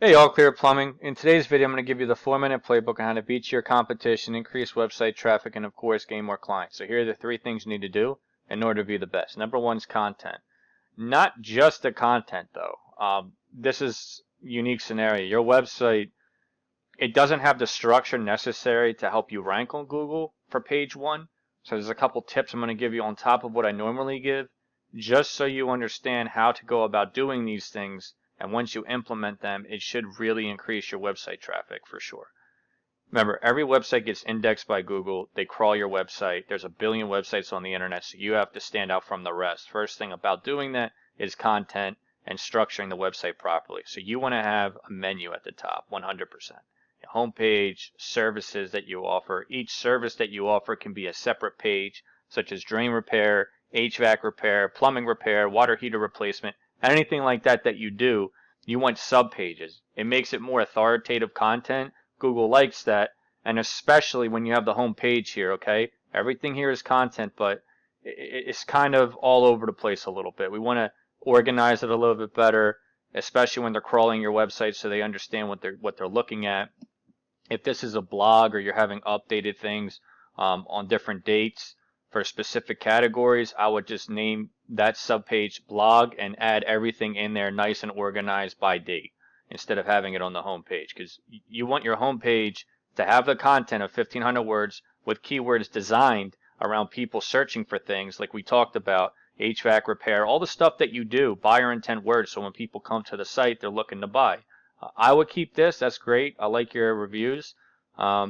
Hey, All Clear Plumbing. In today's video, I'm going to give you the 4-minute playbook on how to beat your competition, increase website traffic, and of course, gain more clients. So here are the 3 things you need to do in order to be the best. Number 1 is content. Not just the content, though. This is a unique scenario. Your website, it doesn't have the structure necessary to help you rank on Google for page 1. So there's a couple tips I'm going to give you on top of what I normally give, just so you understand how to go about doing these things. And once you implement them, it should really increase your website traffic for sure. Remember, every website gets indexed by Google. They crawl your website. There's a billion websites on the internet, so you have to stand out from the rest. First thing about doing that is content and structuring the website properly. So you want to have a menu at the top, 100%. A homepage, services that you offer. Each service that you offer can be a separate page, such as drain repair, HVAC repair, plumbing repair, water heater replacement, anything like that that you do. You want subpages. It makes it more authoritative content. Google likes that, and especially when you have the home page here, okay? Everything here is content, but it's kind of all over the place a little bit. We want to organize it a little bit better, especially when they're crawling your website so they understand what they're looking at. If this is a blog or you're having updated things on different dates for specific categories, I would just name that subpage blog and add everything in there nice and organized by date instead of having it on the home page, because you want your home page to have the content of 1,500 words with keywords designed around people searching for things like we talked about, HVAC repair, all the stuff that you do, buyer intent words, so when people come to the site, they're looking to buy. I would keep this. That's great. I like your reviews.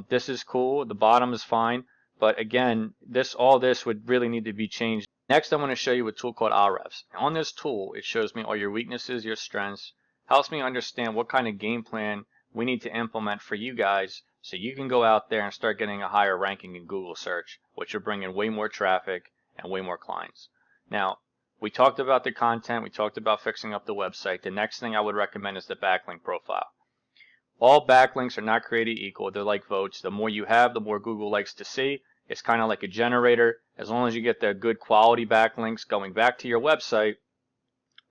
This is cool. The bottom is fine. But again, all this would really need to be changed. Next, I'm going to show you a tool called Ahrefs. On this tool, it shows me all your weaknesses, your strengths, helps me understand what kind of game plan we need to implement for you guys so you can go out there and start getting a higher ranking in Google search, which will bring in way more traffic and way more clients. Now, we talked about the content. We talked about fixing up the website. The next thing I would recommend is the backlink profile. All backlinks are not created equal. They're like votes. The more you have, the more Google likes to see. It's kind of like a generator. As long as you get the good quality backlinks going back to your website,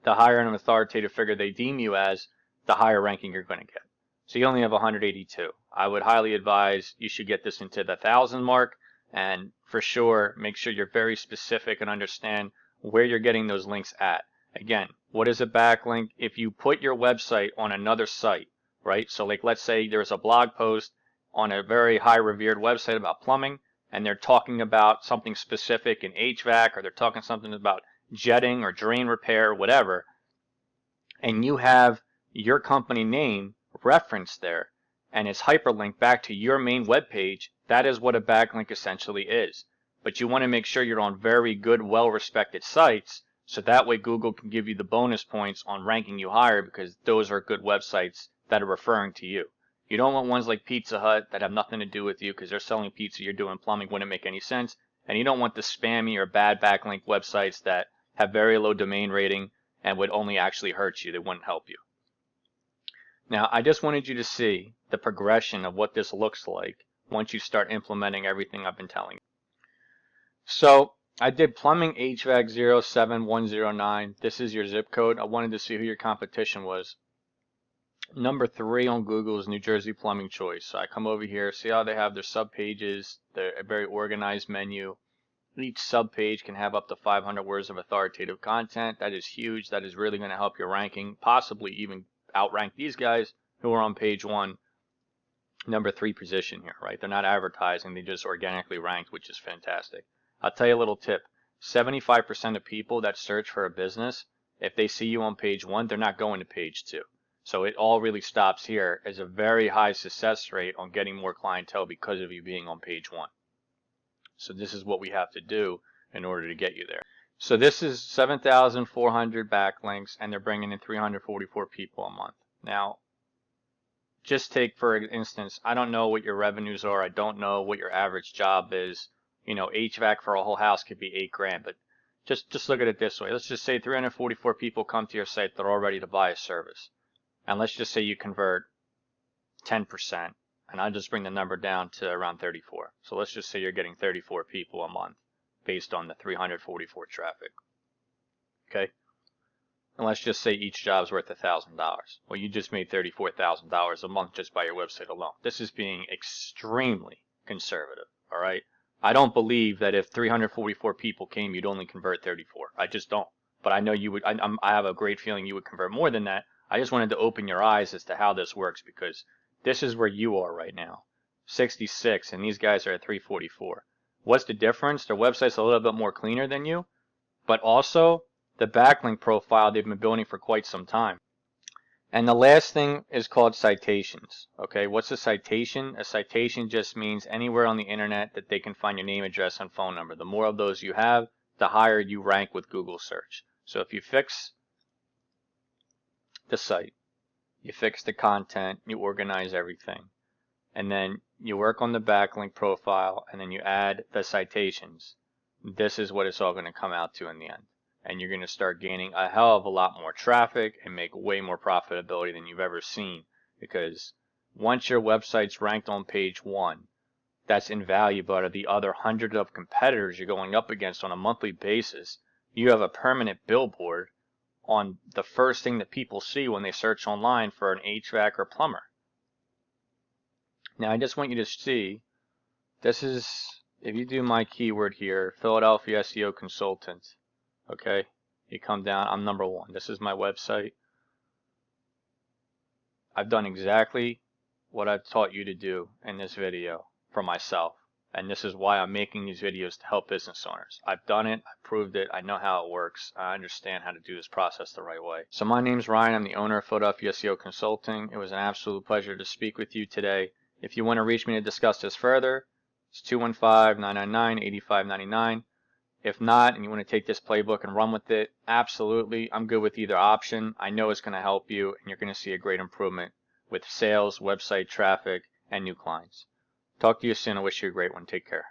the higher an authoritative figure they deem you as, the higher ranking you're going to get. So you only have 182. I would highly advise you should get this into the 1,000 mark, and for sure, make sure you're very specific and understand where you're getting those links at. Again, what is a backlink? If you put your website on another site, right? So like let's say there's a blog post on a very high revered website about plumbing, and they're talking about something specific in HVAC, or they're talking something about jetting or drain repair, whatever, and you have your company name referenced there and it's hyperlinked back to your main web page, that is what a backlink essentially is. But you want to make sure you're on very good, well-respected sites, so that way Google can give you the bonus points on ranking you higher, because those are good websites that are referring to you. You don't want ones like Pizza Hut that have nothing to do with you because they're selling pizza, you're doing plumbing, wouldn't make any sense. And you don't want the spammy or bad backlink websites that have very low domain rating and would only actually hurt you. They wouldn't help you. Now, I just wanted you to see the progression of what this looks like once you start implementing everything I've been telling you. So I did plumbing HVAC 07109. This is your zip code. I wanted to see who your competition was. Number 3 on Google is New Jersey Plumbing Choice. So I come over here, see how they have their sub pages, a very organized menu. Each sub page can have up to 500 words of authoritative content. That is huge. That is really going to help your ranking, possibly even outrank these guys who are on page 1, number 3 position here, right? They're not advertising, they just organically ranked, which is fantastic. I'll tell you a little tip. 75% of people that search for a business, if they see you on page 1, they're not going to page 2. So it all really stops here. As a very high success rate on getting more clientele because of you being on page 1. So this is what we have to do in order to get you there. So this is 7,400 backlinks, and they're bringing in 344 people a month. Now, just take for instance, I don't know what your revenues are. I don't know what your average job is. You know, HVAC for a whole house could be $8,000, but just look at it this way. Let's just say 344 people come to your site that are all ready to buy a service, and let's just say you convert 10%, and I'll just bring the number down to around 34. So let's just say you're getting 34 people a month based on the 344 traffic. Okay. and let's just say each job's worth $1,000. Well, you just made $34,000 a month just by your website alone. This is being extremely conservative, all right? I don't believe that if 344 people came, you'd only convert 34. I just don't. But I know you would. I have a great feeling you would convert more than that. I just wanted to open your eyes as to how this works, because this is where you are right now, 66, and these guys are at 344. What's the difference? Their website's a little bit more cleaner than you, but also the backlink profile they've been building for quite some time. And the last thing is called citations. Okay, what's a citation? A citation just means anywhere on the internet that they can find your name, address, and phone number. The more of those you have, the higher you rank with Google search. So if you fix the site, you fix the content, you organize everything, and then you work on the backlink profile, and then you add the citations, this is what it's all going to come out to in the end. And you're going to start gaining a hell of a lot more traffic and make way more profitability than you've ever seen, because once your website's ranked on page 1, that's invaluable out of the other hundreds of competitors you're going up against on a monthly basis. You have a permanent billboard on the first thing that people see when they search online for an HVAC or plumber. Now I just want you to see, this is, if you do my keyword here, Philadelphia SEO consultant, okay, you come down, I'm number 1. This is my website. I've done exactly what I've taught you to do in this video for myself. And this is why I'm making these videos, to help business owners. I've done it, I've proved it, I know how it works, I understand how to do this process the right way. So my name's Ryan, I'm the owner of Philadelphia SEO Consulting. It was an absolute pleasure to speak with you today. If you want to reach me to discuss this further, it's 215-999-8599. If not, and you want to take this playbook and run with it, absolutely, I'm good with either option. I know it's going to help you, and you're going to see a great improvement with sales, website traffic, and new clients. Talk to you soon. I wish you a great one. Take care.